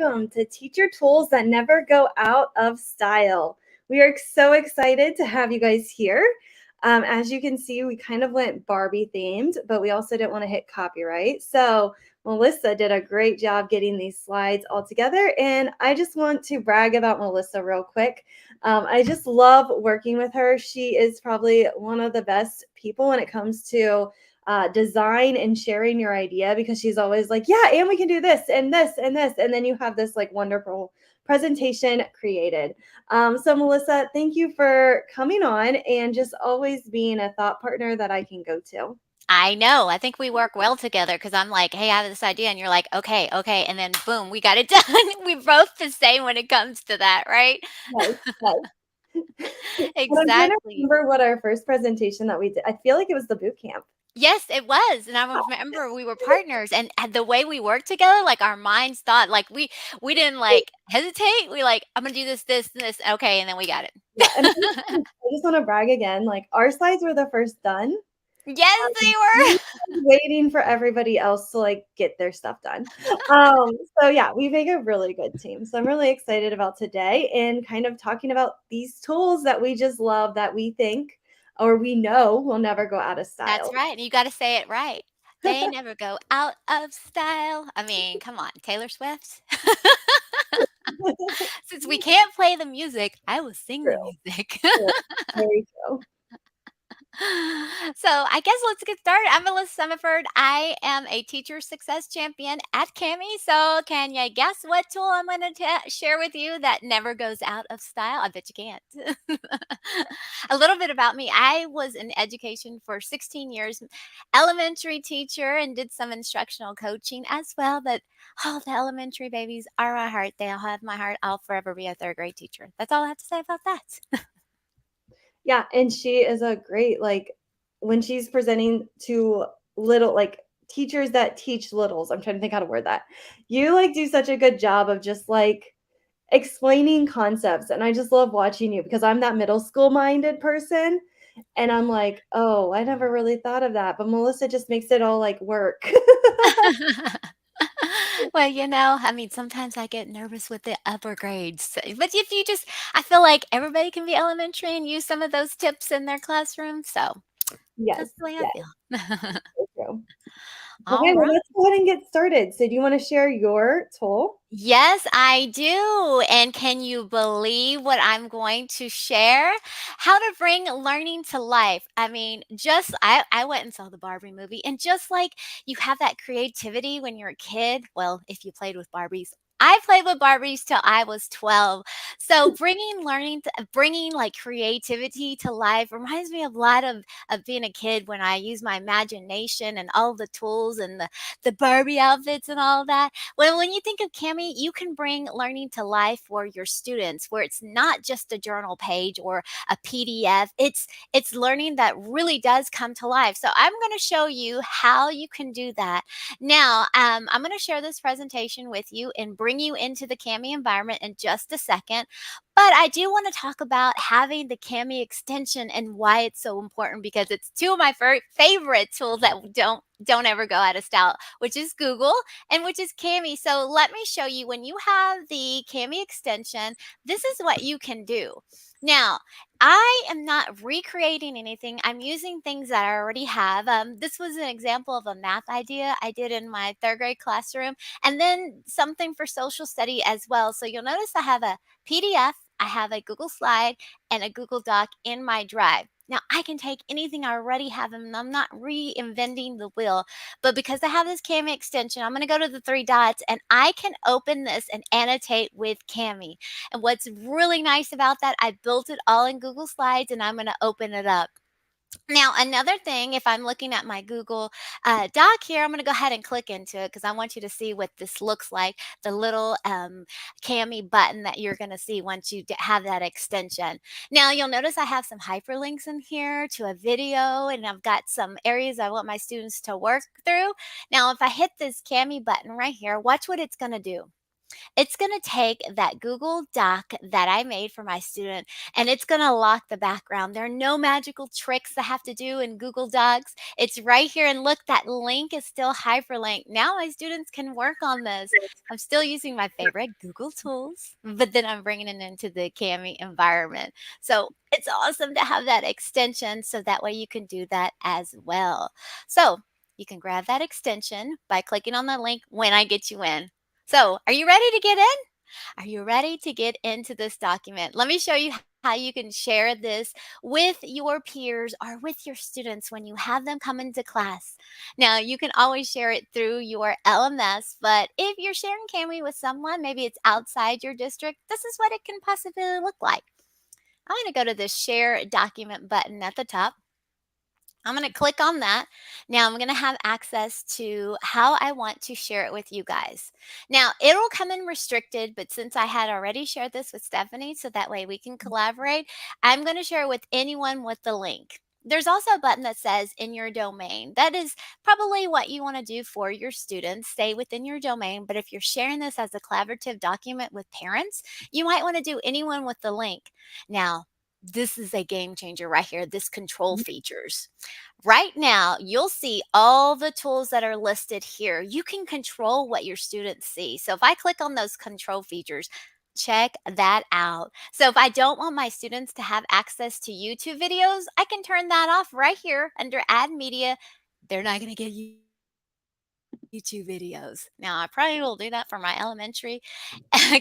welcome to Teacher Tools That Never Go Out of Style. We are so excited to have you guys here. As you can see, we kind of went Barbie themed, but we also didn't want to hit copyright. So Melissa did a great job getting these slides all together. And I just want to brag about Melissa real quick. I just love working with her. She is probably one of the best people when it comes to design and sharing your idea, because she's always like, yeah, and we can do this and this and this. And then you have this like wonderful presentation created. So Melissa, thank you for coming on and just always being a thought partner that I can go to. I know. I think we work well together because I'm like, hey, I have this idea. And you're like, okay, okay. And then boom, we got it done. We're both the same when it comes to that, right? Yes, yes. And I'm trying to Exactly. remember what our first presentation that we did. I feel like it was the boot camp. Yes, it was. And I remember we were partners and the way we worked together, like our minds thought, like we didn't like hesitate. We like, I'm gonna do this, this, and this. Okay, and then we got Yeah, and it. I just want to brag again. Like our slides were the first done. Yes, they We were. were waiting for everybody else to like get their stuff done. So yeah, we make a really good team. So I'm really excited about today and kind of talking about these tools that we just love, that we think or we know will never go out of That's style. right, and you gotta say it right. They never go out of style. I mean, come on, Taylor Swift? Since we can't play the music, I will sing the True, music. true, very true. So I guess let's get started. I'm Melissa Summerford. I am a teacher success champion at Cami. So can you guess what tool I'm going to share with you that never goes out of style? I bet you can't. A little bit about me. I was in education for 16 years, elementary teacher, and did some instructional coaching as well. But oh, the elementary babies are my heart. They'll have my heart. I'll forever be a third grade teacher. That's all I have to say about that. Yeah, and she is a great, like, when she's presenting to little, like, teachers that teach littles, I'm trying to think how to word that. You, like, do such a good job of just, like, explaining concepts, and I just love watching you because I'm that middle school minded person, and I'm like, "Oh, I never really thought of that," but Melissa just makes it all, like, work. Well, I mean, sometimes I get nervous with the upper grades. But if you just, I feel like everybody can be elementary and use some of those tips in their classroom. So Yes, that's the way I yes, feel. so true. Okay, All well, right. let's go ahead and get started. So do you wanna share your tool? Yes, I do. And can you believe what I'm going to share? How to bring learning to life. I mean, I went and saw the Barbie movie, and just like you have that creativity when you're a kid, well, if you played with Barbies. I played with Barbies till I was 12. So bringing like creativity to life reminds me a lot of being a kid when I use my imagination and all the tools and the Barbie outfits and all that. Well, when you think of Cami, you can bring learning to life for your students, where it's not just a journal page or a PDF. It's learning that really does come to life. So I'm going to show you how you can do that. Now, I'm going to share this presentation with you and bring you into the Cami environment in just a second. But I do want to talk about having the Cami extension and why it's so important, because it's two of my favorite tools that don't ever go out of style, which is Google and which is Cami. So let me show you. When you have the Cami extension, this is what you can do. Now, I am not recreating anything. I'm using things that I already have. This was an example of a math idea I did in my third grade classroom, and then something for social study as well. So you'll notice I have a PDF, I have a Google Slide, and a Google Doc in my drive. Now, I can take anything I already have, and I'm not reinventing the wheel. But because I have this Cami extension, I'm going to go to the three dots and I can open this and annotate with Cami. And what's really nice about that, I built it all in Google Slides, and I'm going to open it up. Now, another thing, if I'm looking at my Google Doc here, I'm going to go ahead and click into it because I want you to see what this looks like, the little Cami button that you're going to see once you have that extension. Now, you'll notice I have some hyperlinks in here to a video, and I've got some areas I want my students to work through. Now, if I hit this Cami button right here, watch what it's going to do. It's going to take that Google Doc that I made for my student and it's going to lock the background. There are no magical tricks that have to do in Google Docs. It's right here. And look, that link is still hyperlinked. Now my students can work on this. I'm still using my favorite Google tools, but then I'm bringing it into the Cami environment. So it's awesome to have that extension so that way you can do that as well. So you can grab that extension by clicking on the link when I get you in. So, are you ready to get in? Are you ready to get into this document? Let me show you how you can share this with your peers or with your students when you have them come into class. Now, you can always share it through your LMS, but if you're sharing Cami with someone, maybe it's outside your district, this is what it can possibly look like. I'm going to go to the share document button at the top. I'm going to click on that. Now I'm going to have access to how I want to share it with you guys. Now it'll come in restricted, but since I had already shared this with Stephanie, so that way we can collaborate, I'm going to share it with anyone with the link. There's also a button that says in your domain. That is probably what you want to do for your students, stay within your domain. But if you're sharing this as a collaborative document with parents, you might want to do anyone with the link. Now, this is a game changer right here, this control features. Right now, you'll see all the tools that are listed here. You can control what your students see. So if I click on those control features, check that out. So if I don't want my students to have access to YouTube videos, I can turn that off right here under Add Media. They're not going to get YouTube videos. Now, I probably will do that for my elementary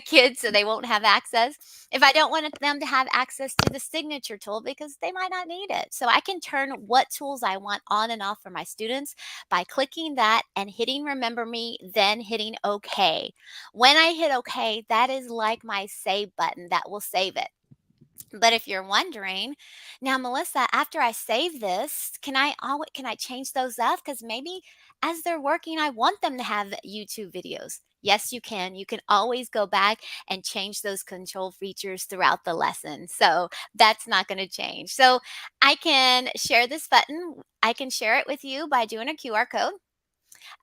kids so they won't have access. If I don't want them to have access to the signature tool because they might not need it. So I can turn what tools I want on and off for my students by clicking that and hitting remember me, then hitting OK. When I hit OK, that is like my save button that will save it. But if you're wondering, now Melissa, after I save this, can I change those up? Because maybe as they're working, I want them to have YouTube videos. Yes, you can. You can always go back and change those control features throughout the lesson. So that's not going to change. So I can share this button. I can share it with you by doing a QR code.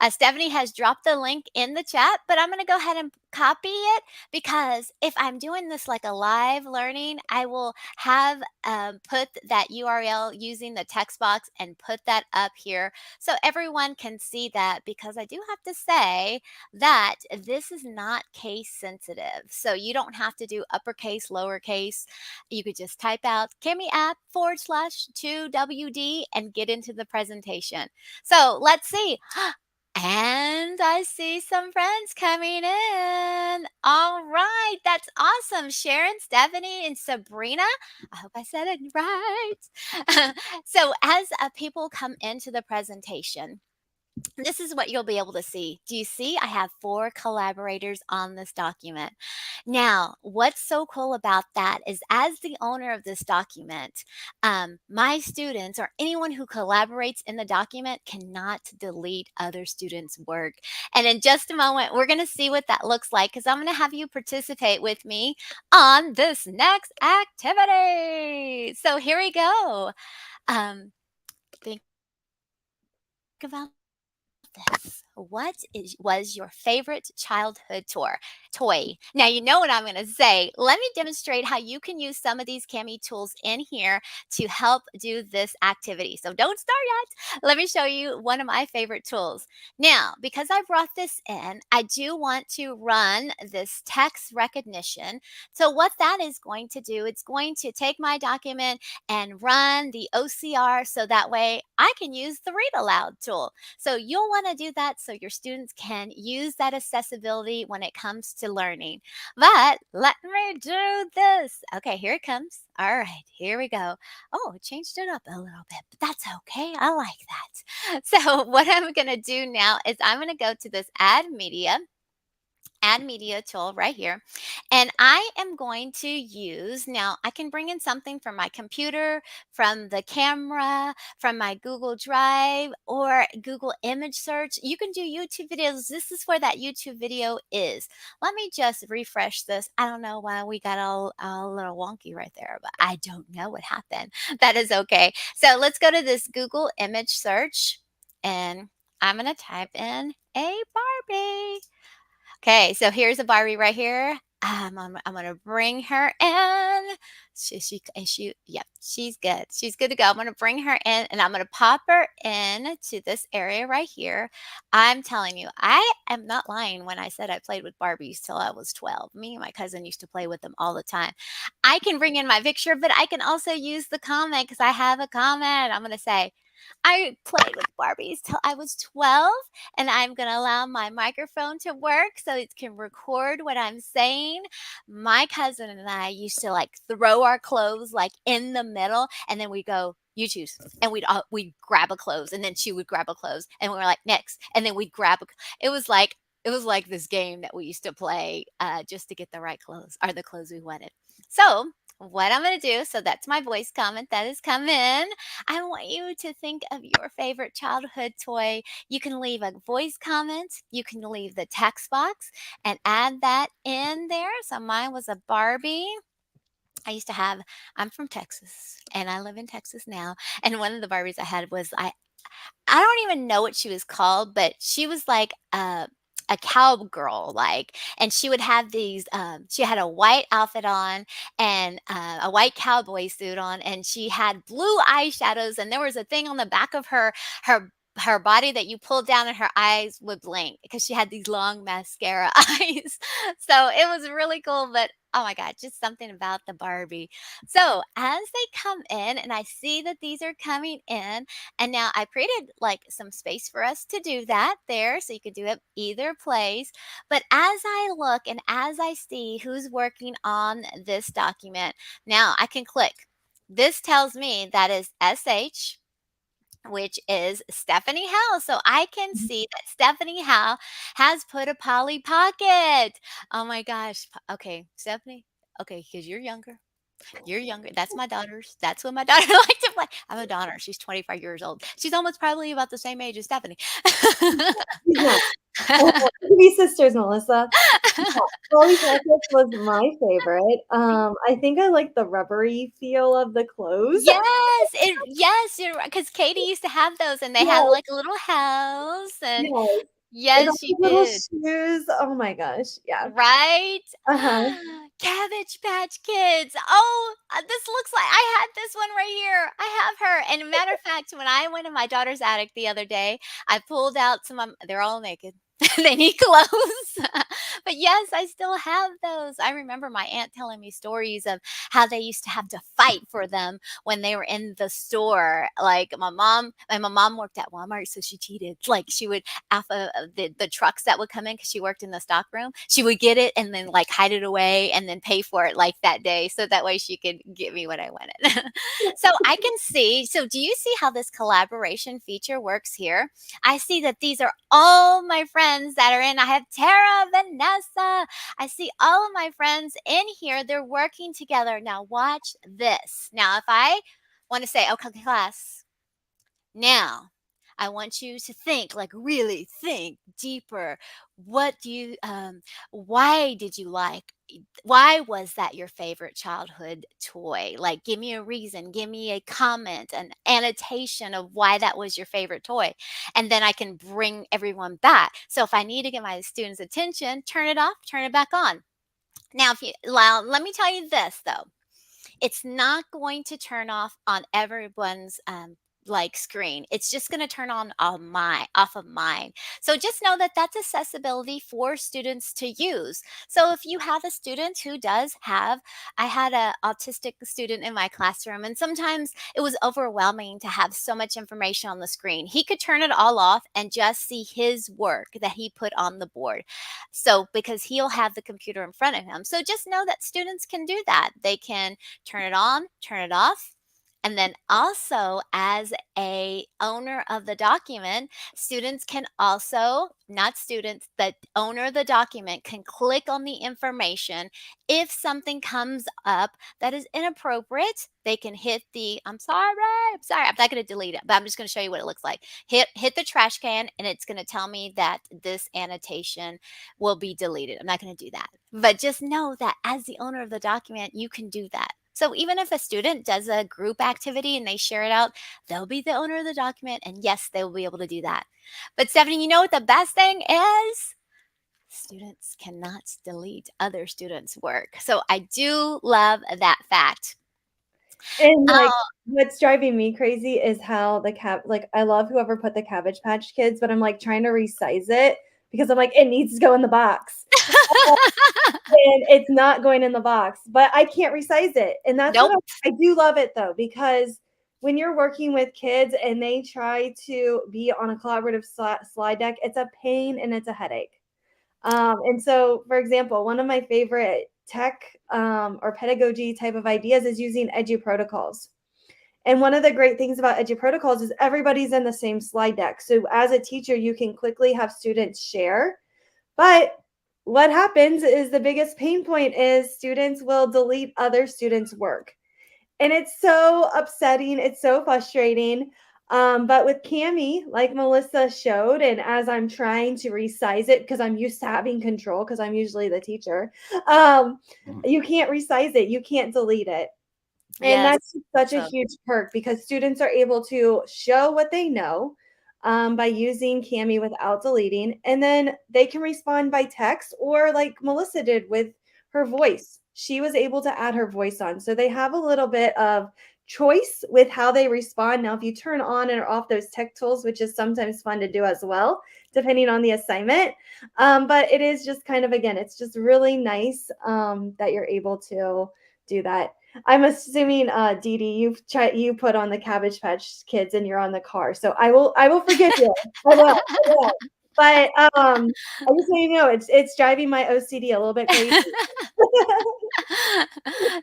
Stephanie has dropped the link in the chat, but I'm going to go ahead and copy it because if I'm doing this like a live learning, I will have put that URL using the text box and put that up here so everyone can see that, because I do have to say that this is not case sensitive. So you don't have to do uppercase, lowercase. You could just type out Kimmy app /2WD and get into the presentation. So let's see. And I see some friends coming in. All right, that's awesome. Sharon, Stephanie, and Sabrina. I hope I said it right. So, as people come into the presentation, this is what you'll be able to see. Do you see? I have 4 collaborators on this document. Now, what's so cool about that is as the owner of this document, my students or anyone who collaborates in the document cannot delete other students' work. And in just a moment, we're going to see what that looks like because I'm going to have you participate with me on this next activity. So here we go. Think about this. Was your favorite childhood toy? Now you know what I'm going to say. Let me demonstrate how you can use some of these Cami tools in here to help do this activity. So don't start yet. Let me show you one of my favorite tools. Now, because I brought this in, I do want to run this text recognition. So what that is going to do, it's going to take my document and run the OCR so that way I can use the read aloud tool. So you'll want to do that so your students can use that accessibility when it comes to learning. But let me do this. Okay, here it comes. All right, here we go. Oh, it changed it up a little bit, but that's okay. I like that. So what I'm going to do now is I'm going to go to this add media tool right here. And I am going to use, now I can bring in something from my computer, from the camera, from my Google Drive or Google image search. You can do YouTube videos. This is where that YouTube video is. Let me just refresh this. I don't know why we got all a little wonky right there, but I don't know what happened. That is okay. So let's go to this Google image search and I'm going to type in a Barbie. Okay, so here's a Barbie right here. I'm gonna bring her in. Yep, she's good. She's good to go. I'm gonna bring her in, and I'm gonna pop her in to this area right here. I'm telling you, I am not lying when I said I played with Barbies till I was 12. Me and my cousin used to play with them all the time. I can bring in my picture, but I can also use the comment because I have a comment. I'm gonna say, I played with Barbies till I was 12, and I'm going to allow my microphone to work so it can record what I'm saying. My cousin and I used to like throw our clothes like in the middle, and then we go, you choose. And we'd grab a clothes, and then she would grab a clothes, and we were like, next. And then we'd grab it was like this game that we used to play just to get the right clothes or the clothes we wanted. So what I'm going to do, so that's my voice comment that has come in. I want you to think of your favorite childhood toy. You can leave a voice comment, you can leave the text box and add that in there. So mine was a Barbie. I used to have, I'm from Texas and I live in Texas now. And one of the Barbies I had was I don't even know what she was called, but she was like a cowgirl, like, and she would have these. She had a white outfit on and a white cowboy suit on, and she had blue eyeshadows, and there was a thing on the back of her her body that you pulled down and her eyes would blink because she had these long mascara eyes. So it was really cool, but oh my god, just something about the Barbie. So as they come in and I see that these are coming in, and now I created like some space for us to do that there. So you could do it either place. But as I look and as I see who's working on this document, now I can click. This tells me that is SH, which is Stephanie Howe. So I can see that Stephanie Howe has put a Polly Pocket. Oh my gosh. Okay, Stephanie. Okay, because you're younger. You're younger. That's my daughter's. That's what my daughter likes to play. I have a daughter. She's 25 years old. She's almost probably about the same age as Stephanie. Yeah. Oh, we could be sisters, Melissa. Yeah, Polly Pockets was my favorite. I think I like the rubbery feel of the clothes. Yes, you're right. Because Katie used to have those, and they had Yes, like a little house, and yes. They got yes, she the little did. shoes. Oh my gosh. Yeah. Right? Uh-huh. Cabbage Patch Kids. Oh, this looks like I had this one right here. I have her. And a matter of fact, when I went in my daughter's attic the other day, I pulled out some of they're all naked. They need clothes. But yes, I still have those. I remember my aunt telling me stories of how they used to have to fight for them when they were in the store. Like my mom worked at Walmart, so she cheated. Like she would off of the trucks that would come in because she worked in the stock room. She would get it and then like hide it away and then pay for it like that day. So that way she could give me what I wanted. So I can see. So do you see how this collaboration feature works here? I see that these are all my friends that are in. I have Tara, Vanessa. I see all of my friends in here. They're working together. Now watch this. Now if I want to say, okay, class, now, I want you to think, like really think deeper. What do you, why did you like, why was that your favorite childhood toy? Like, give me a reason, give me a comment, an annotation of why that was your favorite toy. And then I can bring everyone back. So if I need to get my students' attention, turn it off, turn it back on. Now, let me tell you this though, it's not going to turn off on everyone's like screen. It's just going to turn on my off of mine. So just know that that's accessibility for students to use. So if you have a student who does have, I had a autistic student in my classroom, and sometimes it was overwhelming to have so much information on the screen. He could turn it all off and just see his work that he put on the board. So because he'll have the computer in front of him. So just know that students can do that. They can turn it on, turn it off. And then also as a owner of the document, students can also, not students, the owner of the document can click on the information. If something comes up that is inappropriate, they can hit the, I'm sorry, I'm not going to delete it, but I'm just going to show you what it looks like. Hit the trash can and it's going to tell me that this annotation will be deleted. I'm not going to do that. But just know that as the owner of the document, you can do that. So even if a student does a group activity and they share it out, they'll be the owner of the document. And yes, they will be able to do that. But Stephanie, you know what the best thing is? students cannot delete other students' work. So I do love that fact. And, like, Oh, what's driving me crazy is how like, I love whoever put the Cabbage Patch Kids, but I'm, like, trying to resize it because I'm like, "It needs to go in the box." And it's not going in the box, but I can't resize it, and that's what nope. I do love it, though, because when you're working with kids and they try to be on a collaborative slide deck, it's a pain and it's a headache. And so, for example, one of my favorite tech or pedagogy type of ideas is using edu protocols. And one of the great things about edu protocols is everybody's in the same slide deck. So as a teacher, you can quickly have students share. But what happens is the biggest pain point is students will delete other students' work. And it's so upsetting. It's so frustrating. But with Cami, like Melissa showed, and as I'm trying to resize it because I'm used to having control because I'm usually the teacher, um, you can't resize it, you can't delete it. And Yes. that's just such a So huge perk because students are able to show what they know by using Cami without deleting. And then they can respond by text or like Melissa did with her voice. She was able to add her voice on. So they have a little bit of choice with how they respond. Now, if you turn on and off those tech tools, which is sometimes fun to do as well, depending on the assignment. But it is just kind of, again, it's just really nice that you're able to do that. I'm assuming, Dee Dee, you put on the Cabbage Patch Kids and you're on the car, so I will forgive you. I will. But, I just so you know, it's driving my OCD a little bit crazy.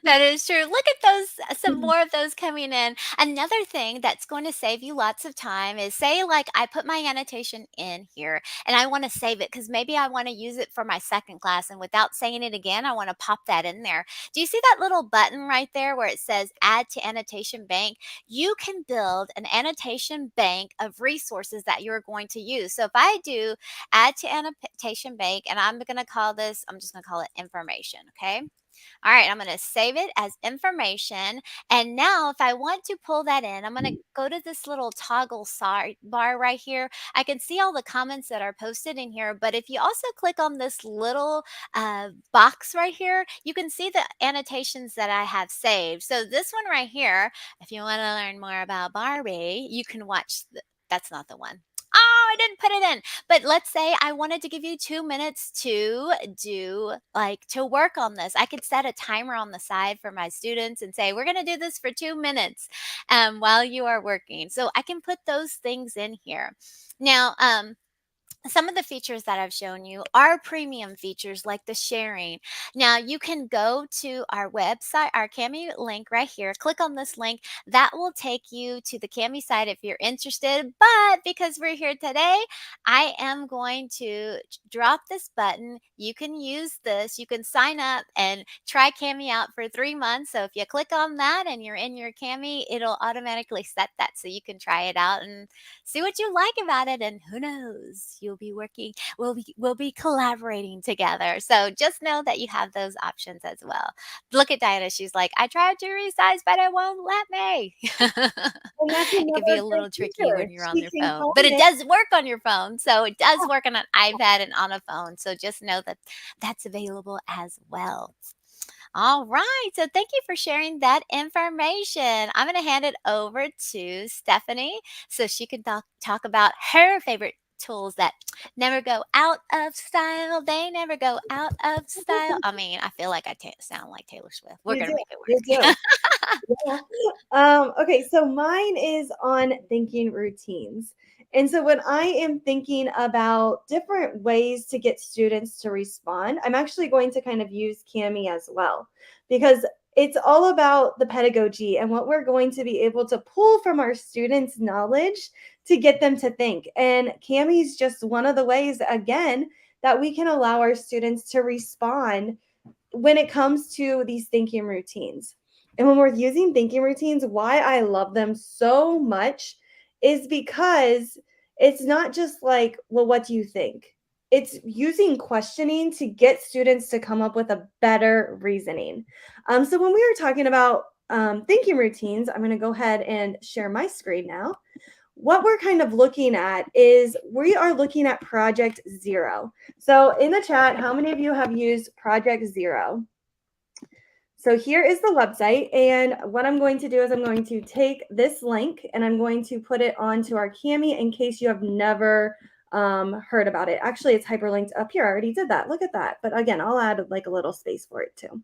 that is true. Look at those, some more of those coming in. Another thing that's going to save you lots of time is say, like, I put my annotation in here and I want to save it because maybe I want to use it for my second class. And without saying it again, I want to pop that in there. Do you see that little button right there where it says add to annotation bank? You can build an annotation bank of resources that you're going to use. So if I do add to annotation bank, and I'm going to call this, I'm just going to call it information. Okay. All right, I'm going to save it as information. And now if I want to pull that in, I'm going to go to this little toggle bar right here. I can see all the comments that are posted in here, but if you also click on this little box right here, you can see the annotations that I have saved. So this one right here, if you want to learn more about Barbie, you can watch, that's not the one. Oh, I didn't put it in. But let's say I wanted to give you 2 minutes to do, like, to work on this. I could set a timer on the side for my students and say, we're going to do this for 2 minutes while you are working. So I can put those things in here. Now, some of the features that I've shown you are premium features like the sharing. Now you can go to our website, our Cami link right here. Click on this link. That will take you to the Cami site if you're interested. But because we're here today, I am going to drop this button. You can use this. You can sign up and try Cami out for 3 months. So if you click on that and you're in your Cami, it'll automatically set that so you can try it out and see what you like about it, and who knows, you'll be working, we'll be collaborating together. So just know that you have those options as well. Look at Diana, she's like, I tried to resize but it won't let me. And that's It can be another a great little tricky feature. when you're on She your can phone, but it comment. does work on your phone. So it does work on an iPad and on a phone, so just know that that's available as well. All right. So thank you for sharing that information. I'm going to hand it over to Stephanie so she can talk about her favorite tools that never go out of style. They never go out of style. I mean, I feel like I sound like Taylor Swift. We're You going to do, make it you work. do. Yeah. Okay, so mine is on thinking routines. And so when I am thinking about different ways to get students to respond, I'm actually going to kind of use Cami as well because it's all about the pedagogy and what we're going to be able to pull from our students' knowledge to get them to think. And Cami is just one of the ways, again, that we can allow our students to respond when it comes to these thinking routines. And when we're using thinking routines, why I love them so much is because it's not just like, well, what do you think? It's using questioning to get students to come up with a better reasoning. So when we were talking about thinking routines, I'm going to go ahead and share my screen now. what we're kind of looking at is we are looking at Project Zero. So in the chat, how many of you have used Project Zero? So here is the website, and what I'm going to do is I'm going to take this link and I'm going to put it onto our Cami in case you have never heard about it. Actually, it's hyperlinked up here. I already did that. Look at that. But again, I'll add like a little space for it too.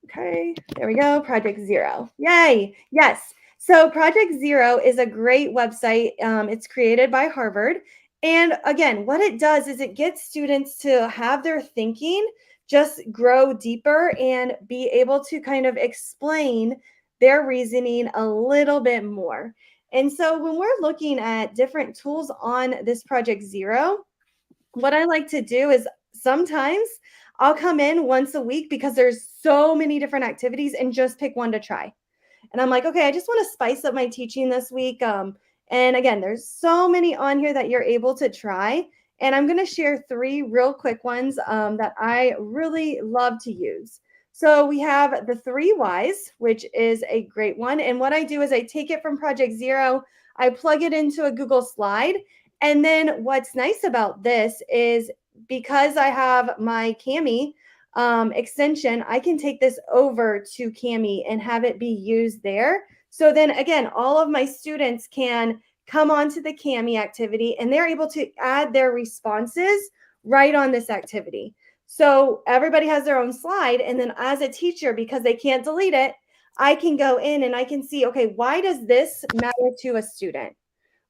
Okay, there we go. Project Zero. Yay. Yes. So Project Zero is a great website. It's created by Harvard. And again, what it does is it gets students to have their thinking just grow deeper and be able to kind of explain their reasoning a little bit more. And so when we're looking at different tools on this Project Zero, what I like to do is sometimes I'll come in once a week because there's so many different activities and just pick one to try. And I'm like, okay, I just want to spice up my teaching this week. And again, there's so many on here that you're able to try. And I'm going to share 3 real quick ones that I really love to use. So we have the 3 whys, which is a great one. And what I do is I take it from Project Zero, I plug it into a Google slide. And then what's nice about this is because I have my Cami extension, I can take this over to Cami and have it be used there. So then again, all of my students can come onto the Cami activity and they're able to add their responses right on this activity. So everybody has their own slide. And then as a teacher, because they can't delete it, I can go in and I can see, okay, why does this matter to a student?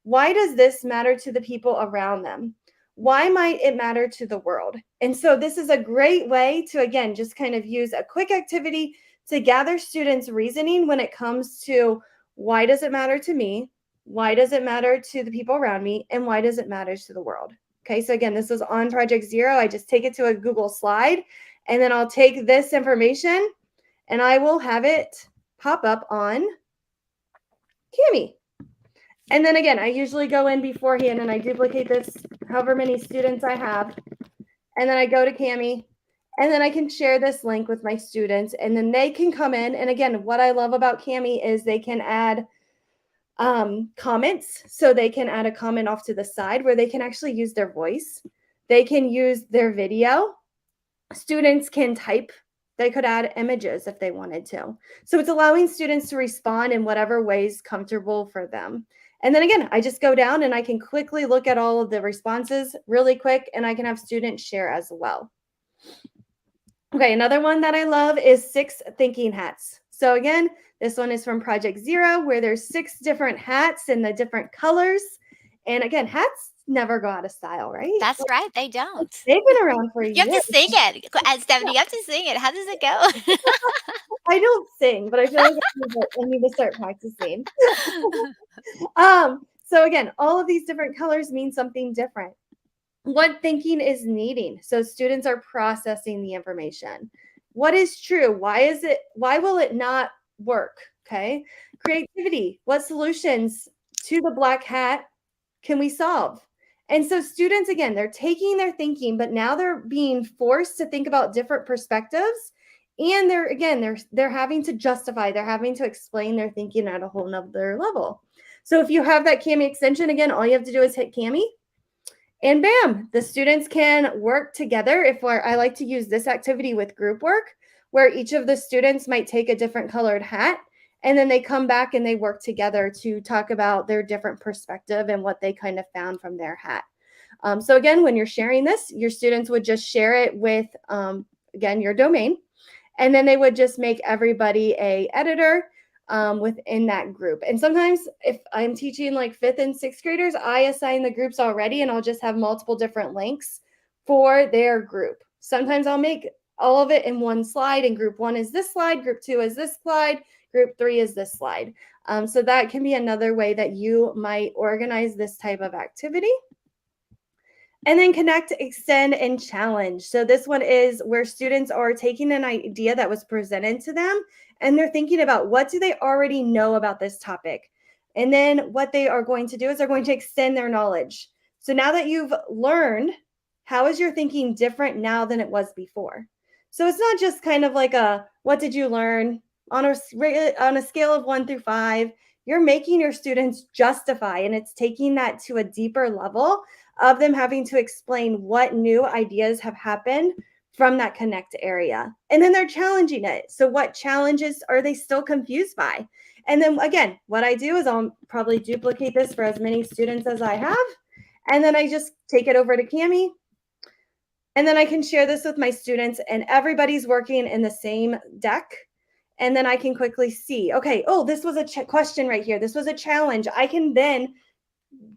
Why does this matter to the people around them? Why might it matter to the world? And so this is a great way to, again, just kind of use a quick activity to gather students' reasoning when it comes to why does it matter to me? Why does it matter to the people around me? And why does it matter to the world? Okay, so again, this is on Project Zero. I just take it to a Google slide, and then I'll take this information and I will have it pop up on Cami. And then again, I usually go in beforehand and I duplicate this, however many students I have. And then I go to Cami and then I can share this link with my students and then they can come in. And again, what I love about Cami is they can add comments. So they can add a comment off to the side where they can actually use their voice. They can use their video. Students can type. They could add images if they wanted to. So it's allowing students to respond in whatever ways comfortable for them. And then again, I just go down and I can quickly look at all of the responses really quick and I can have students share as well. Okay, another one that I love is 6 thinking hats. So again, this one is from Project Zero where there's 6 different hats in the different colors. And again, hats never go out of style, right? That's right, they don't. They've been around for You have years. to sing it. Stephanie, you have to sing it. How does it go? I don't sing, but I feel like I need to start practicing. So again, all of these different colors mean something different. What thinking is needing? So students are processing the information. What is true? Why will it not work? Okay. Creativity. What solutions to the black hat can we solve? And so students, again, they're taking their thinking, but now they're being forced to think about different perspectives. And they're having to justify, they're having to explain their thinking at a whole nother level. So if you have that Cami extension, again, all you have to do is hit Cami and bam, the students can work together. I like to use this activity with group work, where each of the students might take a different colored hat, and then they come back and they work together to talk about their different perspective and what they kind of found from their hat. So again, when you're sharing this, your students would just share it with, again, your domain, and then they would just make everybody a editor within that group. And sometimes if I'm teaching like 5th and 6th graders, I assign the groups already and I'll just have multiple different links for their group. Sometimes I'll make all of it in one slide and group 1 is this slide, group 2 is this slide, group 3 is this slide. So that can be another way that you might organize this type of activity. And then connect, extend, and challenge. So this one is where students are taking an idea that was presented to them and they're thinking about what do they already know about this topic. And then what they are going to do is they're going to extend their knowledge. So now that you've learned, how is your thinking different now than it was before? So it's not just kind of like what did you learn on a scale of 1 through 5? you're making your students justify, and it's taking that to a deeper level of them having to explain what new ideas have happened from that connect area. And then they're challenging it. So what challenges are they still confused by? And then again, what I do is I'll probably duplicate this for as many students as I have. And then I just take it over to Cami. And then I can share this with my students, and everybody's working in the same deck. And then I can quickly see, okay, oh, this was a question right here. This was a challenge. I can then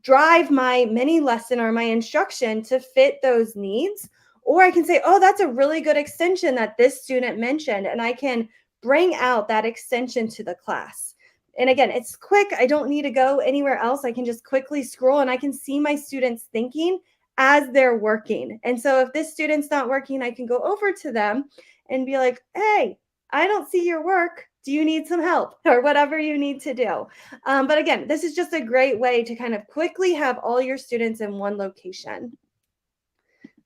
drive my mini lesson or my instruction to fit those needs. Or I can say, oh, that's a really good extension that this student mentioned. And I can bring out that extension to the class. And again, it's quick. I don't need to go anywhere else. I can just quickly scroll and I can see my students thinking as they're working. And so if this student's not working, I can go over to them and be like, hey, I don't see your work. Do you need some help? Or whatever you need to do. But again, this is just a great way to kind of quickly have all your students in one location.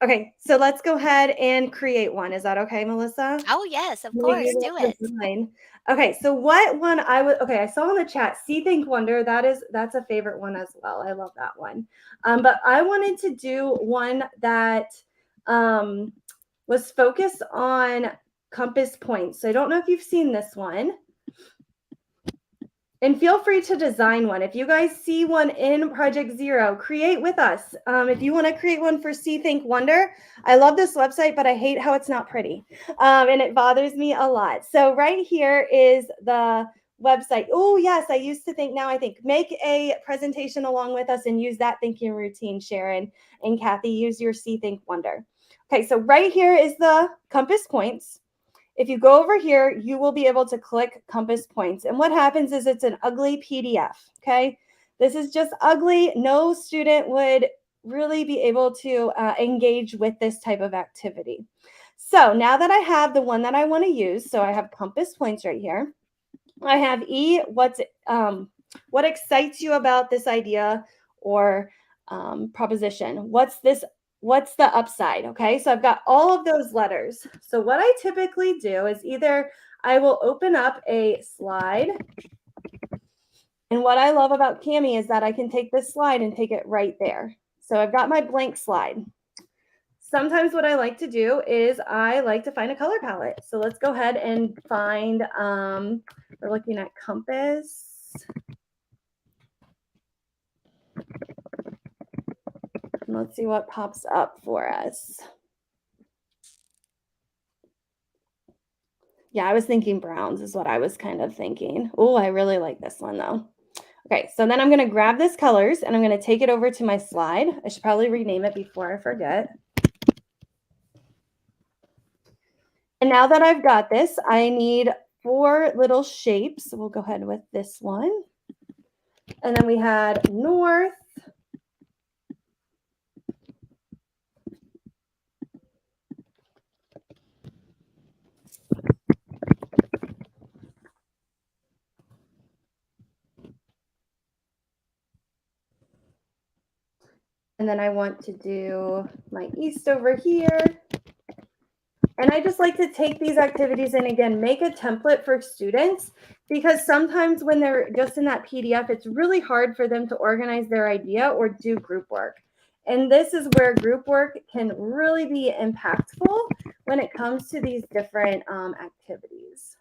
Okay, so let's go ahead and create one. Is that okay, Melissa? Oh, yes, of course. Do it. Okay, so what one I saw in the chat, See, Think, Wonder. That's a favorite one as well. I love that one. But I wanted to do one that was focused on compass points. So I don't know if you've seen this one. And feel free to design one. If you guys see one in Project Zero, create with us. If you want to create one for See, Think, Wonder, I love this website, but I hate how it's not pretty. And it bothers me a lot. So right here is the website. Oh, yes, I used to think, now I think. Make a presentation along with us and use that thinking routine, Sharon and Kathy. Use your See, Think, Wonder. Okay, so right here is the compass points. If you go over here, you will be able to click compass points. And what happens is it's an ugly PDF, okay? This is just ugly. No student would really be able to engage with this type of activity. So now that I have the one that I want to use, so I have compass points right here. I have E, what excites you about this idea or proposition? What's the upside? Okay, so I've got all of those letters. So what I typically do is either I will open up a slide. And what I love about Cami is that I can take this slide and take it right there. So I've got my blank slide. Sometimes what I like to do is I like to find a color palette. So let's go ahead and find, we're looking at compass. Let's see what pops up for us. Yeah, I was thinking browns is what I was kind of thinking. Oh, I really like this one though. Okay, so then I'm going to grab this colors and I'm going to take it over to my slide. I should probably rename it before I forget. And now that I've got this, I need 4 little shapes. So we'll go ahead with this one. And then we had north. And then I want to do my east over here. And I just like to take these activities and again, make a template for students because sometimes when they're just in that PDF, it's really hard for them to organize their idea or do group work. And this is where group work can really be impactful when it comes to these different activities.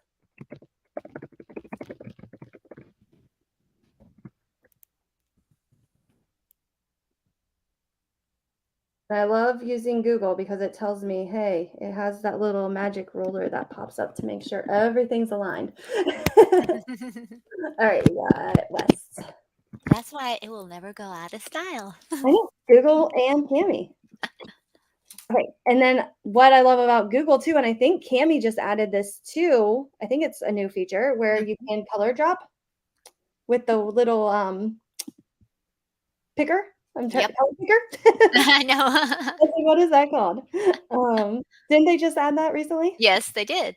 I love using Google because it tells me, hey, it has that little magic ruler that pops up to make sure everything's aligned. All right, we got West. That's why it will never go out of style. I know, Google and Cami. Okay, and then what I love about Google too, and I think Cami just added this too, I think it's a new feature where you can color drop with the little picker. Yep. Color picker. I know. I was like, what is that called? Didn't they just add that recently? Yes, they did.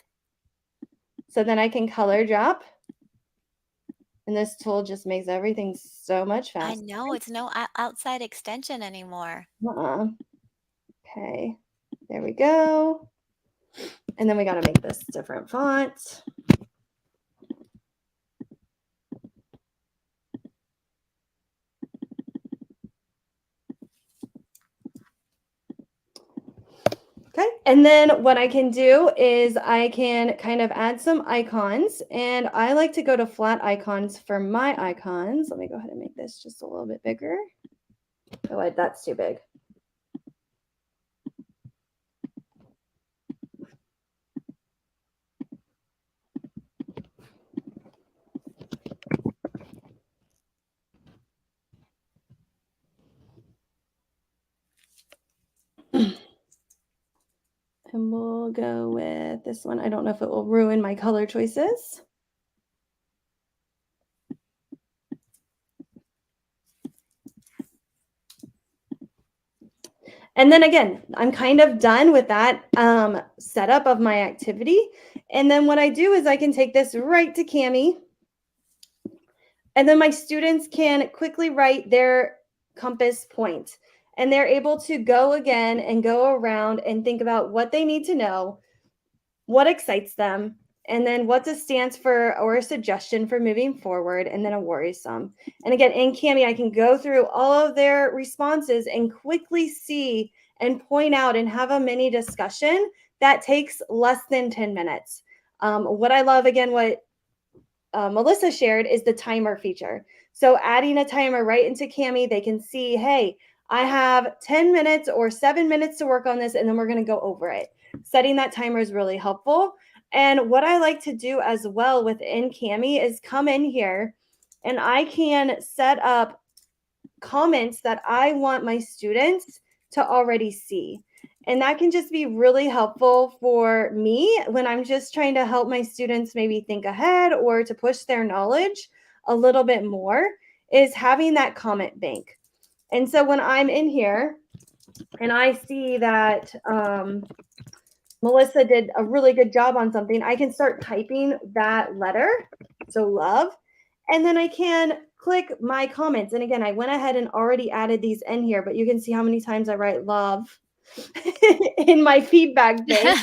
So then I can color drop. And this tool just makes everything so much faster. I know, it's no outside extension anymore. Okay, there we go. And then we got to make this different font. Okay. And then what I can do is I can kind of add some icons, and I like to go to flat icons for my icons. Let me go ahead and make this just a little bit bigger. Oh, wait, that's too big. And we'll go with this one. I don't know if it will ruin my color choices. And then again, I'm kind of done with that setup of my activity. And then what I do is I can take this right to Cami. And then my students can quickly write their compass point. And they're able to go again and go around and think about what they need to know, what excites them, and then what's a stance for or a suggestion for moving forward, and then a worrisome. And again, in Cami, I can go through all of their responses and quickly see and point out and have a mini discussion that takes less than 10 minutes. What I love, again, what Melissa shared is the timer feature. So adding a timer right into Cami, they can see, hey, I have 10 minutes or 7 minutes to work on this, and then we're going to go over it. Setting that timer is really helpful. And what I like to do as well within Cami is come in here and I can set up comments that I want my students to already see. And that can just be really helpful for me when I'm just trying to help my students maybe think ahead or to push their knowledge a little bit more, is having that comment bank. And so when I'm in here and I see that Melissa did a really good job on something, I can start typing that letter, so love, and then I can click my comments. And again, I went ahead and already added these in here, but you can see how many times I write love in my feedback bank.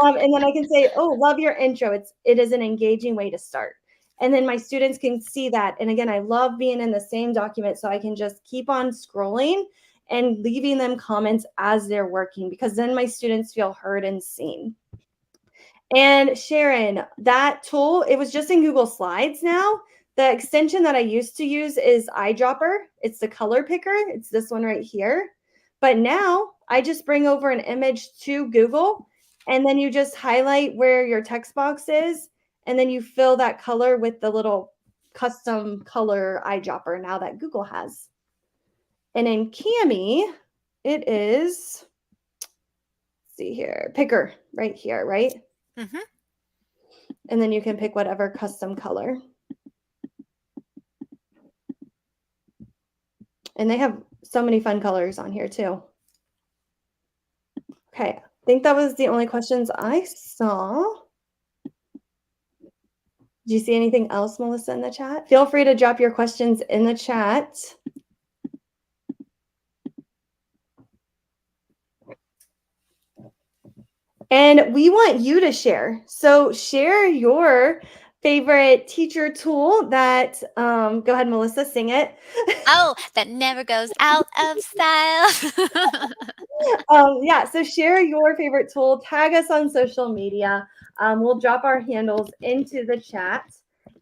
And then I can say, oh, love your intro. It is an engaging way to start. And then my students can see that. And again, I love being in the same document, so I can just keep on scrolling and leaving them comments as they're working, because then my students feel heard and seen. And Sharon, that tool, it was just in Google Slides now. The extension that I used to use is eyedropper. It's the color picker. It's this one right here. But now I just bring over an image to Google, and then you just highlight where your text box is, and then you fill that color with the little custom color eyedropper now that Google has. And in Cami, it is, let's see here, picker right here, right? Mm-hmm. And then you can pick whatever custom color. And they have so many fun colors on here too. Okay, I think that was the only questions I saw. Did you see anything else, Melissa, in the chat? Feel free to drop your questions in the chat. And we want you to share. So share your favorite teacher tool that, go ahead, Melissa, sing it. Oh, that never goes out of style. Yeah, so share your favorite tool, tag us on social media. We'll drop our handles into the chat.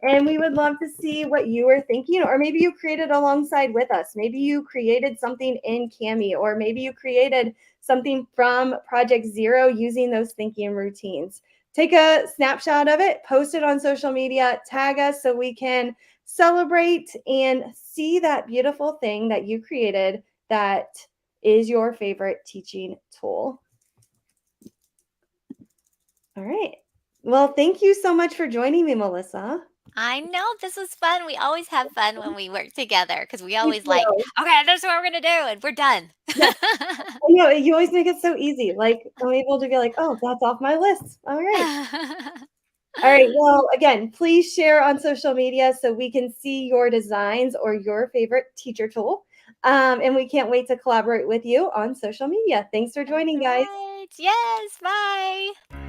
And we would love to see what you were thinking, or maybe you created alongside with us. Maybe you created something in Cami, or maybe you created something from Project Zero using those thinking routines. Take a snapshot of it, post it on social media, tag us so we can celebrate and see that beautiful thing that you created that is your favorite teaching tool. All right. Well, thank you so much for joining me, Melissa. I know, this was fun. We always have fun when we work together because we Me always like, too. okay, this is what we're going to do, and we're done. Yes, I know, you always make it so easy. Like, I'm able to be like, oh, that's off my list. All right. All right. Well, again, please share on social media so we can see your designs or your favorite teacher tool. And we can't wait to collaborate with you on social media. Thanks for joining, guys. Right. Yes. Bye.